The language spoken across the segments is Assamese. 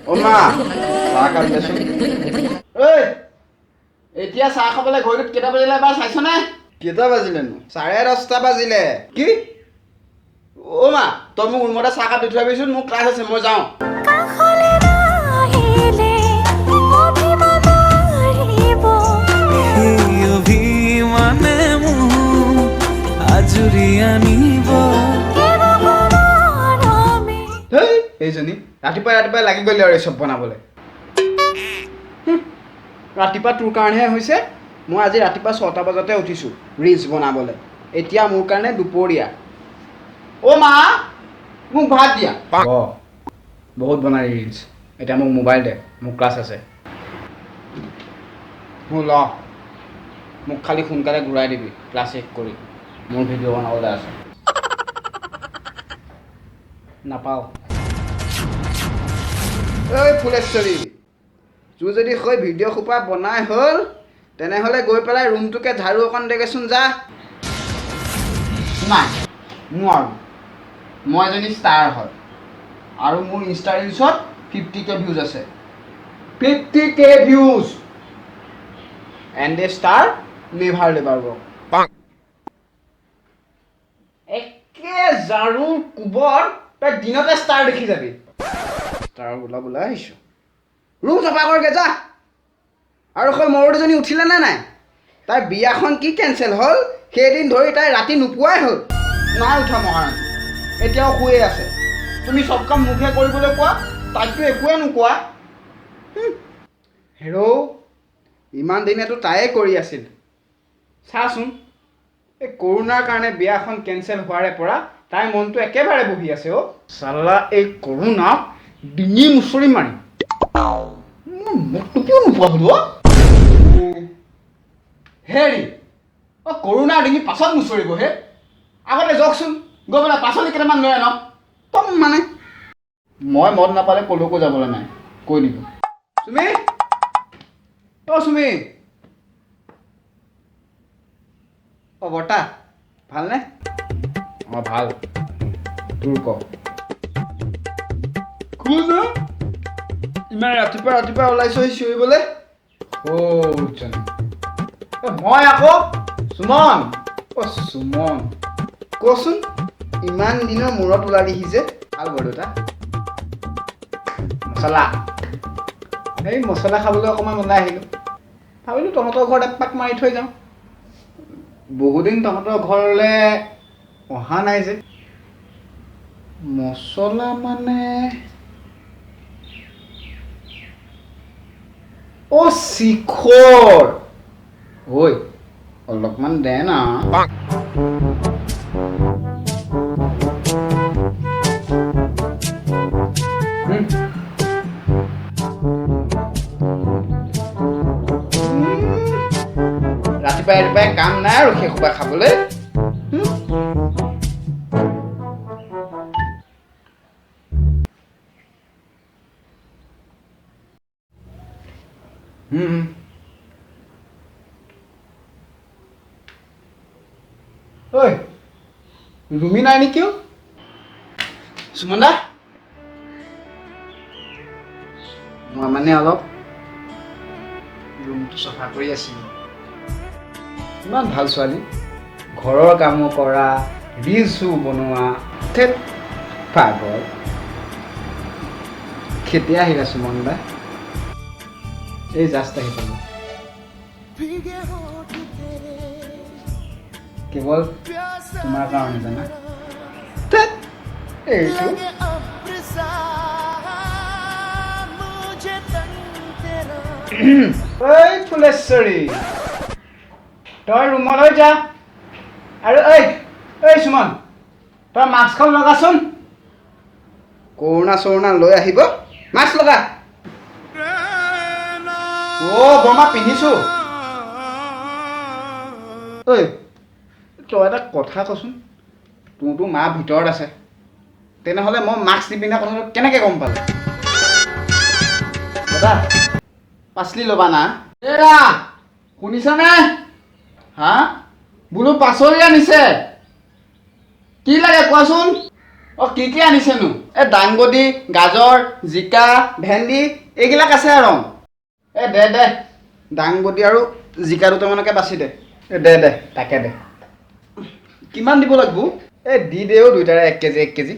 অ মা চাহ কাপ দেচোন ঐ এতিয়া চাহ খাবলৈ ঘড়ীটোত কেইটা বাজিলে এবাৰ চাইছনে কেইটা বাজিলেনো 10:30 বাজিলে কি অ মা তই মোক ৰুমতে চাহ কাপ দি থৈ আহিবিচোন মোৰ ক্লাছ আছে মই যাওঁ এইজনী ৰাতিপুৱাই লাগি গ'লে আৰু চব বনাবলৈ ৰাতিপুৱা তোৰ কাৰণেহে হৈছে মই আজি ৰাতিপুৱা 6টা বজাতে উঠিছোঁ ৰিলছ বনাবলৈ এতিয়া মোৰ কাৰণে দুপৰীয়া অ' মা মোক ভাত দিয়া বহুত বনাই ৰিলছ এতিয়া মোক মোবাইল দে মোৰ ক্লাছ আছে মোৰ ল মোক খালি সোনকালে ঘূৰাই দিবি ক্লাছ শেষ কৰি মোৰ ভিডিঅ' বনাবলৈ আছে নাপাওঁ ঐ ফুলেশ্বৰী তোৰ যদি হৈ ভিডিঅ' সোপা বনাই হ'ল তেনেহ'লে গৈ পেলাই ৰুমটোকে ঝাৰু অকণ দেগেচোন যা নাই নোৱাৰোঁ মই এজনী ষ্টাৰ হয় আৰু মোৰ ইনষ্টা ৰিলছত 50K ভিউজ আছে 50K views and A star never never work একে ঝাৰুৰ কোবৰ তই দিনতে ষ্টাৰ দেখি যাবি ষ্টাৰ ওলাই আহিছোঁ ৰুম চাফা কৰগে যা আৰু সেই মৰুদজনী উঠিলে নে নাই তাইৰ বিয়াখন কি কেঞ্চেল হ'ল সেইদিন ধৰি তাই ৰাতি নোপোৱাই হ'ল নাই উঠা মহাৰাণী এতিয়াও শুয়ে আছে তুমি চব কাম মুখে কৰিবলৈ কোৱা তাইকতো একোৱে নোকোৱা হেৰ' ইমান দিনেতো তায়ে কৰি আছিল চাচোন এই কৰোণাৰ কাৰণে বিয়াখন কেঞ্চেল হোৱাৰে পৰা তাইৰ মনটো একেবাৰে বহি আছে অ' চালা এই কৰোণাক ডিঙি মুচৰি মাৰি মোকতো কিয় নোপোৱা হ'ল হেৰি অ' কৰোণাৰ ডিঙি পাছত মুচৰিব হে আগতে যাওকচোন গৈ পেলাই পাচলি কেইটামান লৈ আনক তম মানে মই মদ নাপালে ক'লৈকো যাবলৈ নাই কৈ দিব চুমি অ' চুমি অ' বৰ্তা ভালনে অঁ ভাল তোৰ ক কোন ইমান ৰাতিপুৱা ওলাইছোঁ চিঞৰিবলৈ মই আকৌ সুমন অ' সুমন কচোন ইমান দিনৰ মূৰত ওলালি সি যে ভাল বৰদেউতা মছলা এই মছলা খাবলৈ অকণমান ওলাই আহিলোঁ ভাবিলোঁ তহঁতৰ ঘৰত এপাক মাৰি থৈ যাওঁ বহুদিন তহঁতৰ ঘৰলৈ অহা নাই যে মছলা মানে অ' শিখৰ ঐ অলপমান দে না ৰাতিপুৱাই কাম নাই আৰু সেই সোপা খাবলৈ ঐ ৰুমি নাই নেকি সুমন দা মই মানে অলপ ৰুমটো চফা কৰি আছিলোঁ ইমান ভাল ছোৱালী ঘৰৰ কামো কৰা ৰিলছো বনোৱা থেত পাগল কেতিয়া আহিলা সুমন দা এই জাষ্ট আহি পালোঁ কেৱল তোমাৰ কাৰণে জানা এইটো ঐ ফুলেশ্বৰী তই ৰুমলৈ যা আৰু ঐ সুমন তই মাস্কখন লগাচোন কৰোণা লৈ আহিব মাস্ক লগা অ' বৰমা পিন্ধিছোঁ ঐ তই এটা কথা কচোন তোৰতো মা ভিতৰত আছে তেনেহ'লে মই মাস্ক নিপিন্ধা কথাটো কেনেকৈ গম পালোঁ দাদা পাচলি ল'বা না এৰা শুনিছানে হা বোলো পাচলি আনিছে কি লাগে কোৱাচোন অঁ কি আনিছেনো? এই দাংবডি, গাজৰ, জিকা, ভেন্দি এইবিলাক আছে আৰু দে দাংবডি আৰু জিকা দুটামানকে বাছি দে দে তাকে দে কিমান দিব লাগিব? দি দেও দুইটাৰে 1 কেজি 1 কেজি।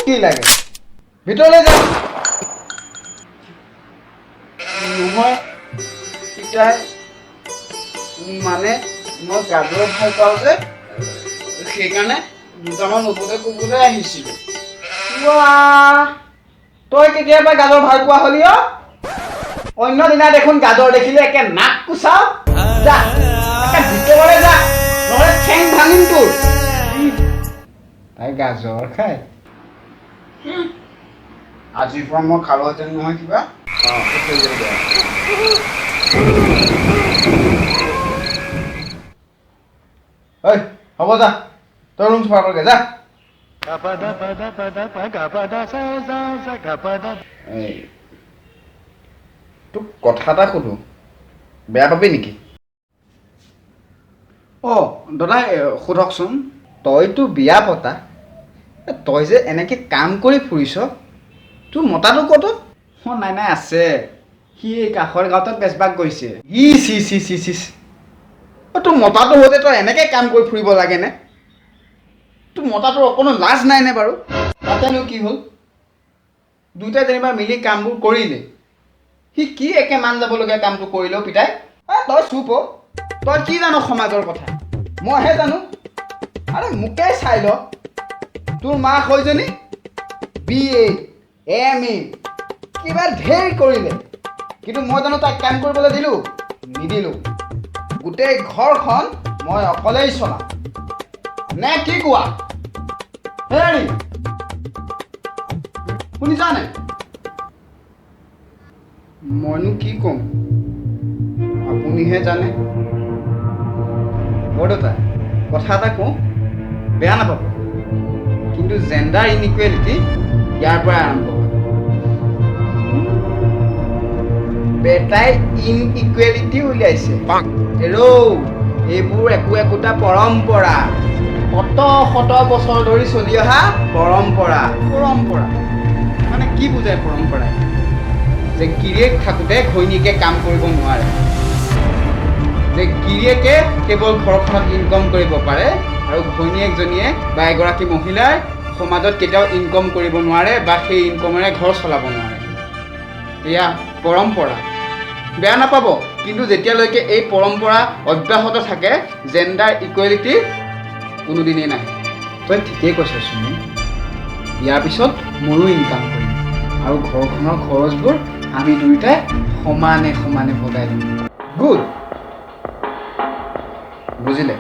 কি লাগে ভিতৰলৈ যা নহয় এতিয়া মানে মই গাজৰ ভাল পাওঁ যে সেইকাৰণে দুটামান নতুনকৈ ক'বলৈ আহিছিলোঁ। তই কেতিয়াবা গাজৰ ভাল পোৱা হলি অন্য দিনা দেখোন গাজৰ দেখিলে একে নাক কোচাও যা ভিতৰলৈ যা নহ'লে ঠেং ভাঙিম তোৰ। তাই গাজৰ খায় আজিৰ পৰা মই খালোহেঁতেন নহয় কিবা হ'ব যা তই ৰুম চাফা কৰগে যা। তোক কথা এটা সোধো বেয়া পাবি নেকি? দাদা সোধকচোন তইতো বিয়া পতা তই যে এনেকে কাম কৰি ফুৰিছ তোৰ মতাটো ক'তো? নাই আছে সি কাষৰ গাঁৱত বেচবাক গৈছে। তোৰ মতাটো হওঁতে তই এনেকে কাম কৰি ফুৰিব লাগেনে? তোৰ মতাটোৰ অকণো লাজ নাইনে বাৰু? তাতেনো কি হ'ল দুয়োটাই যেনিবা মিলি কামবোৰ কৰিলে সি কি একে মান যাবলগীয়া কামটো কৰিলেও পিতাই? তই চুপ তই কি জানো সমাজৰ কথা? মইহে জানো। আৰে মোকে চাই ল তোৰ মা সৈজনী BA MA কিবা ঢেৰ কৰিলে কিন্তু মই জানো তাইক কাম কৰিবলৈ দিলোঁ? নিদিলোঁ। গোটেই ঘৰখন মই অকলেই চলাম নে কি কোৱা? হেৰি শুনিছা নে? মইনো কি ক'ম আপুনিহে জানে। বৰদেউতা কথা এটা কওঁ বেয়া নাপাব কিন্তু জেণ্ডাৰ ইনইকুৱেলিটি ইয়াৰ পৰাই আৰম্ভ হয়। বেটাই ইনইকুৱেলিটি উলিয়াইছে এইবোৰ একোটা পৰম্পৰা শত বছৰ ধৰি চলি অহা পৰম্পৰা মানে কি বুজায় পৰম্পৰাই? যে গিৰিয়েক থাকোঁতে ঘৈণীয়েকে কাম কৰিব নোৱাৰে, যে গিৰিয়েকে কেৱল ঘৰখনত ইনকম কৰিব পাৰে আৰু ঘৈণীয়েকজনীয়ে বা এগৰাকী মহিলাই সমাজত কেতিয়াও ইনকম কৰিব নোৱাৰে বা সেই ইনকমেৰে ঘৰ চলাব নোৱাৰে। এয়া পৰম্পৰা বেয়া নাপাব কিন্তু যেতিয়ালৈকে এই পৰম্পৰা অব্যাহত থাকে জেণ্ডাৰ ইকুৱেলিটি কোনোদিনেই নাহে। তই ঠিকেই কৈছ চুমু। ইয়াৰ পিছত ময়ো ইনকাম কৰিম আৰু ঘৰখনৰ খৰচবোৰ আমি দুয়োটাই সমানে ভগাই দিম। গুড বুজিলে?